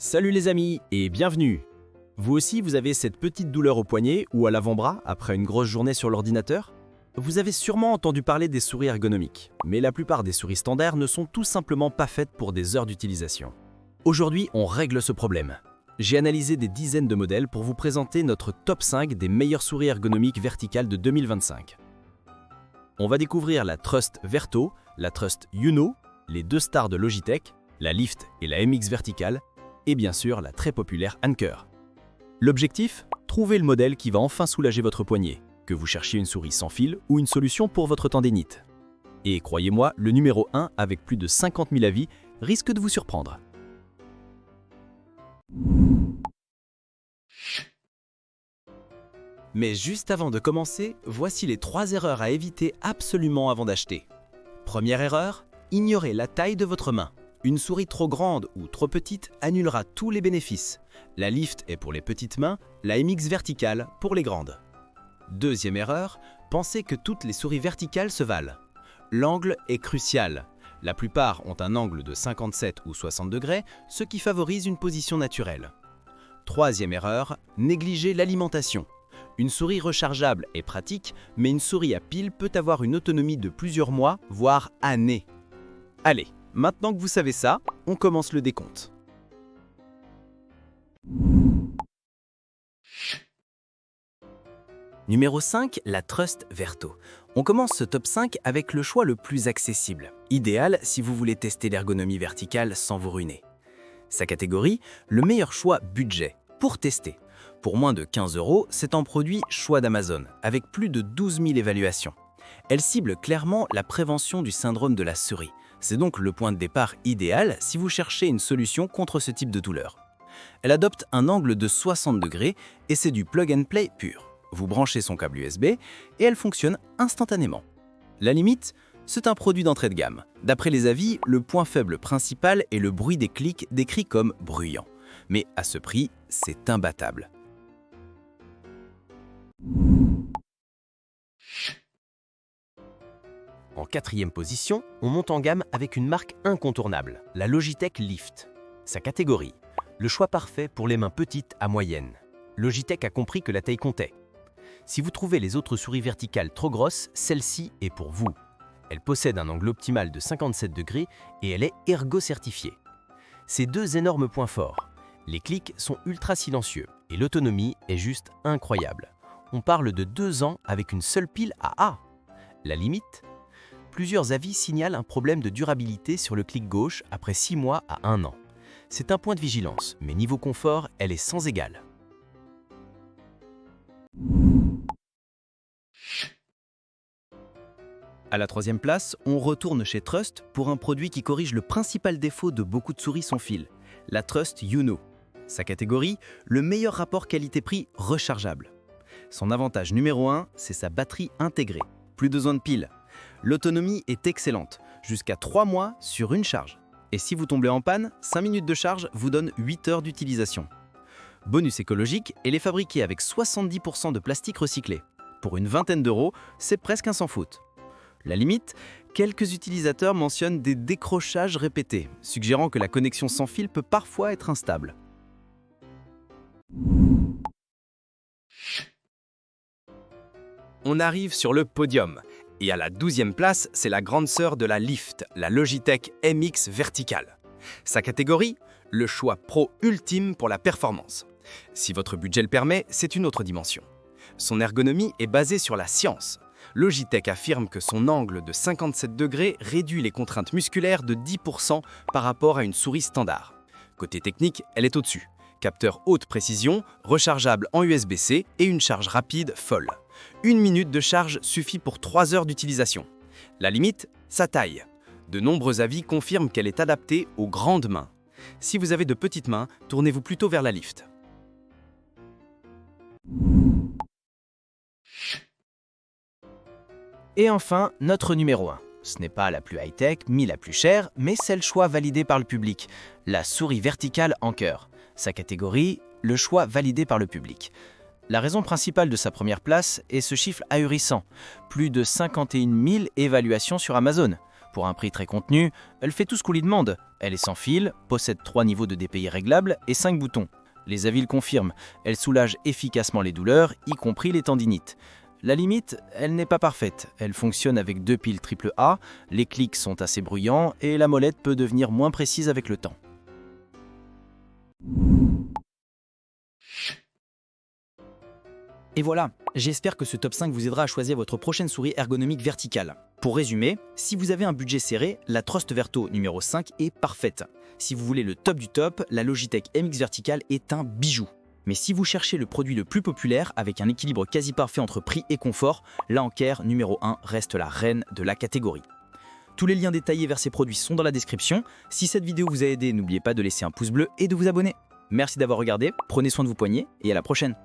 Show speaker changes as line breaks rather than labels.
Salut les amis et bienvenue. Vous aussi, vous avez cette petite douleur au poignet ou à l'avant-bras après une grosse journée sur l'ordinateur? Vous avez sûrement entendu parler des souris ergonomiques, mais la plupart des souris standards ne sont tout simplement pas faites pour des heures d'utilisation. Aujourd'hui, on règle ce problème. J'ai analysé des dizaines de modèles pour vous présenter notre top 5 des meilleures souris ergonomiques verticales de 2025. On va découvrir la Trust Verto, la Trust Uno, les deux stars de Logitech, la Lift et la MX verticale, et bien sûr la très populaire Anker. L'objectif? Trouver le modèle qui va enfin soulager votre poignet, que vous cherchiez une souris sans fil ou une solution pour votre tendinite. Et croyez-moi, le numéro 1, avec plus de 50 000 avis, risque de vous surprendre. Mais juste avant de commencer, voici les 3 erreurs à éviter absolument avant d'acheter. Première erreur, ignorez la taille de votre main. Une souris trop grande ou trop petite annulera tous les bénéfices. La Lift est pour les petites mains, la MX verticale pour les grandes. Deuxième erreur, pensez que toutes les souris verticales se valent. L'angle est crucial. La plupart ont un angle de 57 ou 60 degrés, ce qui favorise une position naturelle. Troisième erreur, négligez l'alimentation. Une souris rechargeable est pratique, mais une souris à pile peut avoir une autonomie de plusieurs mois, voire années. Allez, maintenant que vous savez ça, on commence le décompte. Numéro 5, la Trust Verto. On commence ce top 5 avec le choix le plus accessible, idéal si vous voulez tester l'ergonomie verticale sans vous ruiner. Sa catégorie, le meilleur choix budget, pour tester. Pour moins de 15 €, c'est un produit choix d'Amazon, avec plus de 12 000 évaluations. Elle cible clairement la prévention du syndrome de la souris. C'est donc le point de départ idéal si vous cherchez une solution contre ce type de douleur. Elle adopte un angle de 60 degrés et c'est du plug and play pur. Vous branchez son câble USB et elle fonctionne instantanément. La limite, c'est un produit d'entrée de gamme. D'après les avis, le point faible principal est le bruit des clics décrit comme bruyant. Mais à ce prix, c'est imbattable. En 4e position, on monte en gamme avec une marque incontournable, la Logitech Lift. Sa catégorie, le choix parfait pour les mains petites à moyennes. Logitech a compris que la taille comptait. Si vous trouvez les autres souris verticales trop grosses, celle-ci est pour vous. Elle possède un angle optimal de 57 degrés et elle est ergo-certifiée. Ses deux énormes points forts. Les clics sont ultra silencieux et l'autonomie est juste incroyable. On parle de 2 ans avec une seule pile AA. La limite? Plusieurs avis signalent un problème de durabilité sur le clic gauche après 6 mois à 1 an. C'est un point de vigilance, mais niveau confort, elle est sans égal. À la 3e place, on retourne chez Trust pour un produit qui corrige le principal défaut de beaucoup de souris sans fil, la Trust Uno. Sa catégorie, le meilleur rapport qualité-prix rechargeable. Son avantage numéro 1, c'est sa batterie intégrée. Plus besoin de piles. L'autonomie est excellente, jusqu'à 3 mois sur une charge. Et si vous tombez en panne, 5 minutes de charge vous donnent 8 heures d'utilisation. Bonus écologique, elle est fabriquée avec 70% de plastique recyclé. Pour une vingtaine d'euros, c'est presque un sans faute. La limite, quelques utilisateurs mentionnent des décrochages répétés, suggérant que la connexion sans fil peut parfois être instable. On arrive sur le podium. Et à la 12e place, c'est la grande sœur de la Lift, la Logitech MX verticale. Sa catégorie, le choix pro ultime pour la performance. Si votre budget le permet, c'est une autre dimension. Son ergonomie est basée sur la science. Logitech affirme que son angle de 57 degrés réduit les contraintes musculaires de 10% par rapport à une souris standard. Côté technique, elle est au-dessus. Capteur haute précision, rechargeable en USB-C et une charge rapide folle. 1 minute de charge suffit pour 3 heures d'utilisation. La limite, sa taille. De nombreux avis confirment qu'elle est adaptée aux grandes mains. Si vous avez de petites mains, tournez-vous plutôt vers la Lift. Et enfin, notre numéro 1. Ce n'est pas la plus high-tech, ni la plus chère, mais c'est le choix validé par le public. La souris verticale Anker. Sa catégorie, le choix validé par le public. La raison principale de sa première place est ce chiffre ahurissant. Plus de 51 000 évaluations sur Amazon. Pour un prix très contenu, elle fait tout ce qu'on lui demande. Elle est sans fil, possède 3 niveaux de DPI réglables et 5 boutons. Les avis le confirment, elle soulage efficacement les douleurs, y compris les tendinites. La limite, elle n'est pas parfaite. Elle fonctionne avec 2 piles AAA, les clics sont assez bruyants et la molette peut devenir moins précise avec le temps. Et voilà, j'espère que ce top 5 vous aidera à choisir votre prochaine souris ergonomique verticale. Pour résumer, si vous avez un budget serré, la Trustverto numéro 5 est parfaite. Si vous voulez le top du top, la Logitech MX Vertical est un bijou. Mais si vous cherchez le produit le plus populaire, avec un équilibre quasi parfait entre prix et confort, la Anker numéro 1 reste la reine de la catégorie. Tous les liens détaillés vers ces produits sont dans la description. Si cette vidéo vous a aidé, n'oubliez pas de laisser un pouce bleu et de vous abonner. Merci d'avoir regardé, prenez soin de vos poignets et à la prochaine.